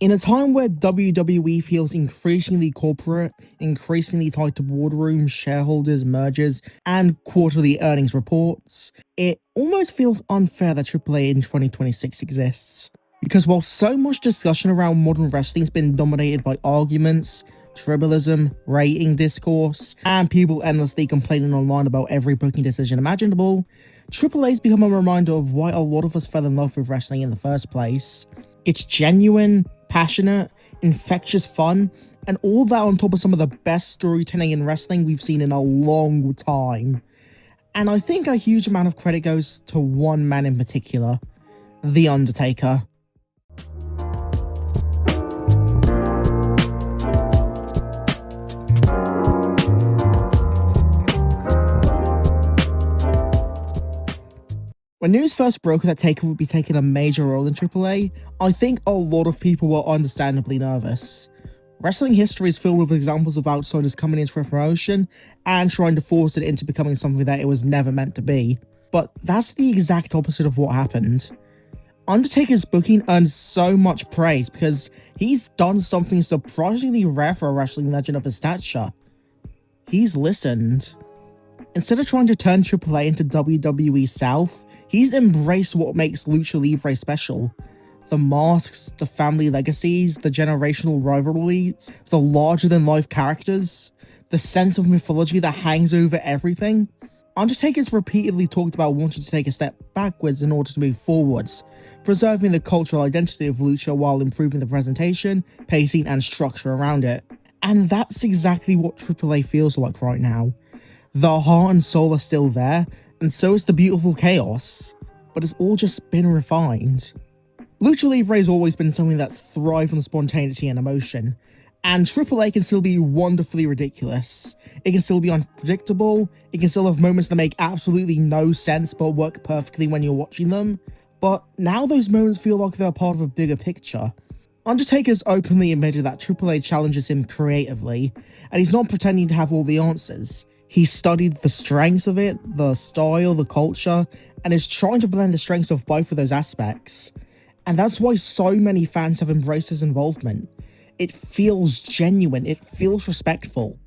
In a time where WWE feels increasingly corporate, increasingly tied to boardrooms, shareholders, mergers, and quarterly earnings reports, it almost feels unfair that AAA in 2026 exists. Because while so much discussion around modern wrestling has been dominated by arguments, tribalism, rating discourse, and people endlessly complaining online about every booking decision imaginable, AAA's become a reminder of why a lot of us fell in love with wrestling in the first place. It's genuine, passionate, infectious fun, and all that on top of some of the best storytelling in wrestling we've seen in a long time. And I think a huge amount of credit goes to one man in particular, The Undertaker. When news first broke that Taker would be taking a major role in AAA, I think a lot of people were understandably nervous. Wrestling history is filled with examples of outsiders coming into a promotion and trying to force it into becoming something that it was never meant to be. But that's the exact opposite of what happened. Undertaker's booking earned so much praise because he's done something surprisingly rare for a wrestling legend of his stature. He's listened. Instead of trying to turn AAA into WWE South, he's embraced what makes Lucha Libre special. The masks, the family legacies, the generational rivalries, the larger-than-life characters, the sense of mythology that hangs over everything. Undertaker's repeatedly talked about wanting to take a step backwards in order to move forwards, preserving the cultural identity of Lucha while improving the presentation, pacing, and structure around it. And that's exactly what AAA feels like right now. The heart and soul are still there, and so is the beautiful chaos, but it's all just been refined. Lucha Libre has always been something that's thrived on spontaneity and emotion, and AAA can still be wonderfully ridiculous. It can still be unpredictable, it can still have moments that make absolutely no sense but work perfectly when you're watching them, but now those moments feel like they're part of a bigger picture. Undertaker's openly admitted that AAA challenges him creatively, and he's not pretending to have all the answers. He studied the strengths of it, the style, the culture, and is trying to blend the strengths of both of those aspects. And that's why so many fans have embraced his involvement. It feels genuine, it feels respectful.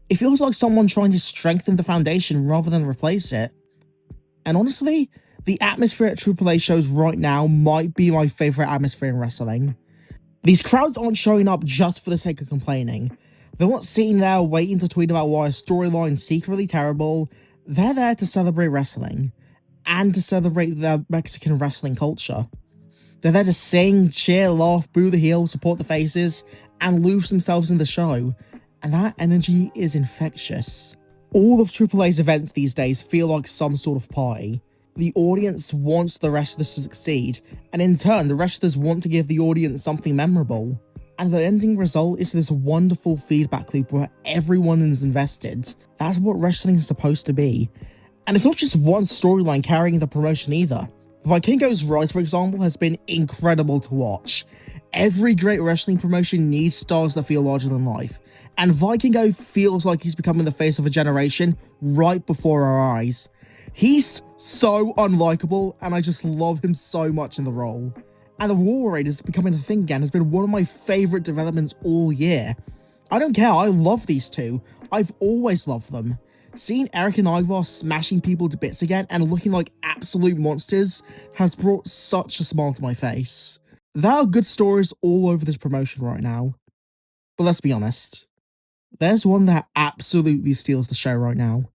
It feels like someone trying to strengthen the foundation rather than replace it. And honestly, the atmosphere at AAA shows right now might be my favourite atmosphere in wrestling. These crowds aren't showing up just for the sake of complaining. They're not sitting there waiting to tweet about why a storyline's secretly terrible. They're there to celebrate wrestling, and to celebrate the Mexican wrestling culture. They're there to sing, cheer, laugh, boo the heels, support the faces, and lose themselves in the show. And that energy is infectious. All of AAA's events these days feel like some sort of party. The audience wants the wrestlers to succeed, and in turn, the wrestlers want to give the audience something memorable. And the ending result is this wonderful feedback loop where everyone is invested. That's what wrestling is supposed to be. And it's not just one storyline carrying the promotion either. Vikingo's Rise, for example, has been incredible to watch. Every great wrestling promotion needs stars that feel larger than life, and Vikingo feels like he's becoming the face of a generation right before our eyes. He's so unlikable, and I just love him so much in the role. And the War Raiders becoming a thing again has been one of my favourite developments all year. I don't care, I love these two. I've always loved them. Seeing Eric and Ivar smashing people to bits again and looking like absolute monsters has brought such a smile to my face. There are good stories all over this promotion right now. But let's be honest, there's one that absolutely steals the show right now.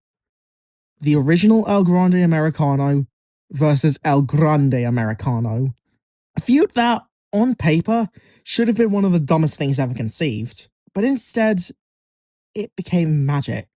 The original El Grande Americano versus El Grande Americano. A feud that, on paper, should have been one of the dumbest things ever conceived, but instead, it became magic.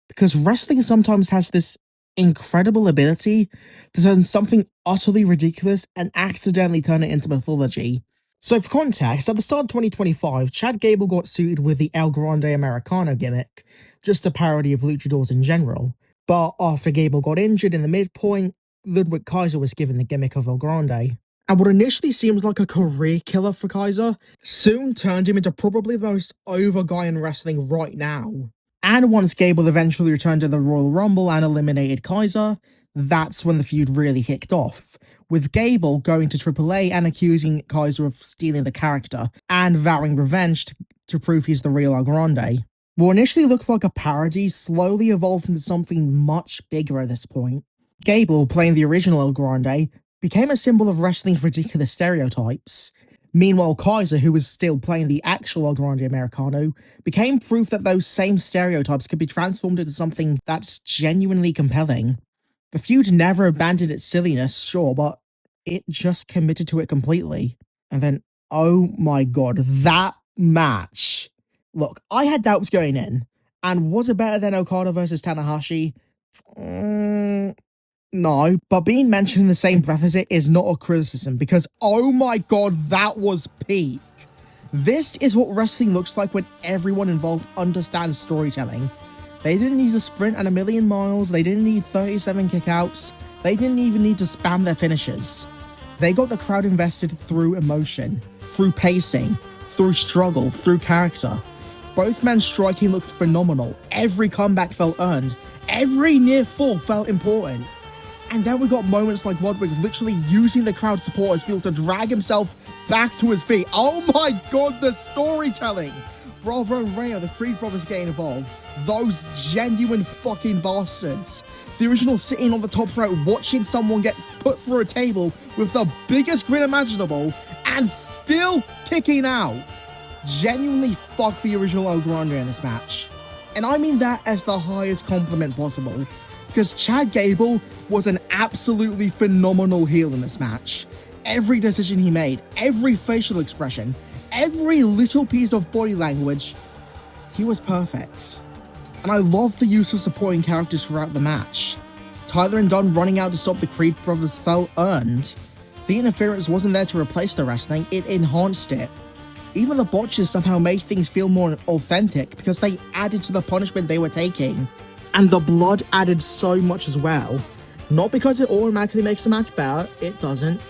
Because wrestling sometimes has this incredible ability to turn something utterly ridiculous and accidentally turn it into mythology. So for context, at the start of 2025, Chad Gable got suited with the El Grande Americano gimmick, just a parody of luchadors in general. But after Gable got injured in the midpoint, Ludwig Kaiser was given the gimmick of El Grande. And what initially seemed like a career killer for Kaiser soon turned him into probably the most over guy in wrestling right now. And once Gable eventually returned to the Royal Rumble and eliminated Kaiser, that's when the feud really kicked off, with Gable going to AAA and accusing Kaiser of stealing the character and vowing revenge to prove he's the real El Grande. What initially looked like a parody slowly evolved into something much bigger at this point. Gable, playing the original El Grande, became a symbol of wrestling's ridiculous stereotypes. Meanwhile, Kaiser, who was still playing the actual El Grande Americano, became proof that those same stereotypes could be transformed into something that's genuinely compelling. The feud never abandoned its silliness, sure, but it just committed to it completely. And then, oh my god, that match. Look, I had doubts going in, and was it better than Okada versus Tanahashi? No, but being mentioned in the same breath as it is not a criticism, because oh my god, that was peak. This is what wrestling looks like when everyone involved understands storytelling. They didn't need to sprint at a million miles, they didn't need 37 kickouts, they didn't even need to spam their finishes. They got the crowd invested through emotion, through pacing, through struggle, through character. Both men's striking looked phenomenal, every comeback felt earned, every near fall felt important. And then we got moments like Ludwig literally using the crowd support as fuel to drag himself back to his feet. Oh my god, the storytelling! Bravo and Rhea, the Creed brothers getting involved. Those genuine fucking bastards. The original sitting on the top rope watching someone get put through a table with the biggest grin imaginable and still kicking out. Genuinely fuck the original El Grande in this match. And I mean that as the highest compliment possible, because Chad Gable was an absolutely phenomenal heel in this match. Every decision he made, every facial expression, every little piece of body language, he was perfect. And I loved the use of supporting characters throughout the match. Tyler and Dunn running out to stop the Creed brothers felt earned. The interference wasn't there to replace the wrestling, it enhanced it. Even the botches somehow made things feel more authentic because they added to the punishment they were taking. And the blood added so much as well. Not because it automatically makes the match better, it doesn't,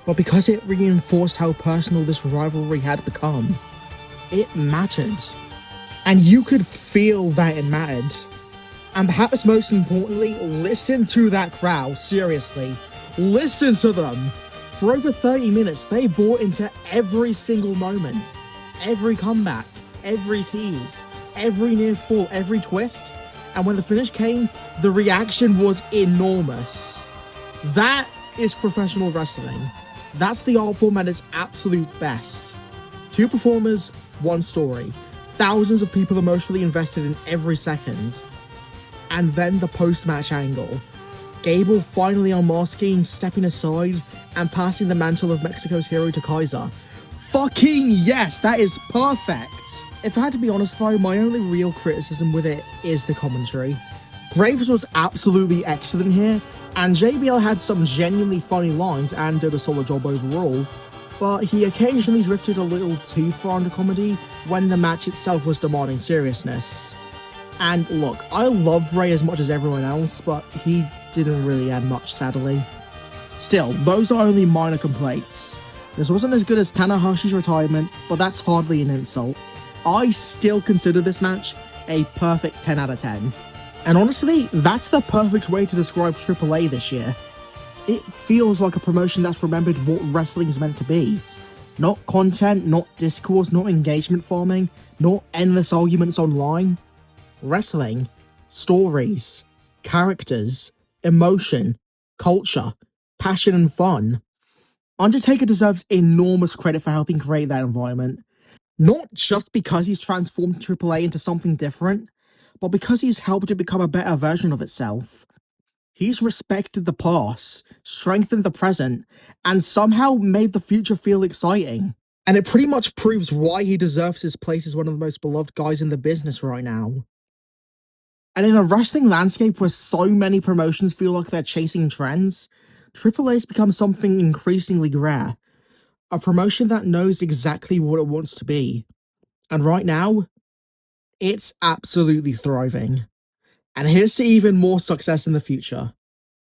but because it reinforced how personal this rivalry had become. It mattered. And you could feel that it mattered. And perhaps most importantly, listen to that crowd, seriously. Listen to them. For over 30 minutes, they bought into every single moment. Every comeback, every tease, every near fall, every twist. And when the finish came, the reaction was enormous. That is professional wrestling. That's the art form at its absolute best. Two performers, one story. Thousands of people emotionally invested in every second. And then the post-match angle. Gable finally unmasking, stepping aside, and passing the mantle of Mexico's hero to Kaiser. Fucking yes, that is perfect! If I had to be honest though, my only real criticism with it is the commentary. Graves was absolutely excellent here, and JBL had some genuinely funny lines and did a solid job overall, but he occasionally drifted a little too far into comedy when the match itself was demanding seriousness. And look, I love Ray as much as everyone else, but he didn't really add much, sadly. Still, those are only minor complaints. This wasn't as good as Tanahashi's retirement, but that's hardly an insult. I still consider this match a perfect 10 out of 10. And honestly, that's the perfect way to describe AAA this year. It feels like a promotion that's remembered what wrestling's meant to be. Not content, not discourse, not engagement farming, not endless arguments online. Wrestling, stories, characters, emotion, culture, passion and fun. Undertaker deserves enormous credit for helping create that environment. Not just because he's transformed AAA into something different, but because he's helped it become a better version of itself. He's respected the past, strengthened the present, and somehow made the future feel exciting. And it pretty much proves why he deserves his place as one of the most beloved guys in the business right now. And in a wrestling landscape where so many promotions feel like they're chasing trends, AAA's become something increasingly rare. A promotion that knows exactly what it wants to be. And right now, it's absolutely thriving. And here's to even more success in the future.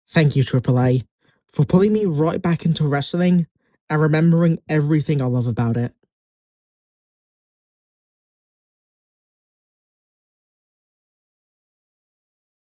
Thank you, AAA, for pulling me right back into wrestling and remembering everything I love about it.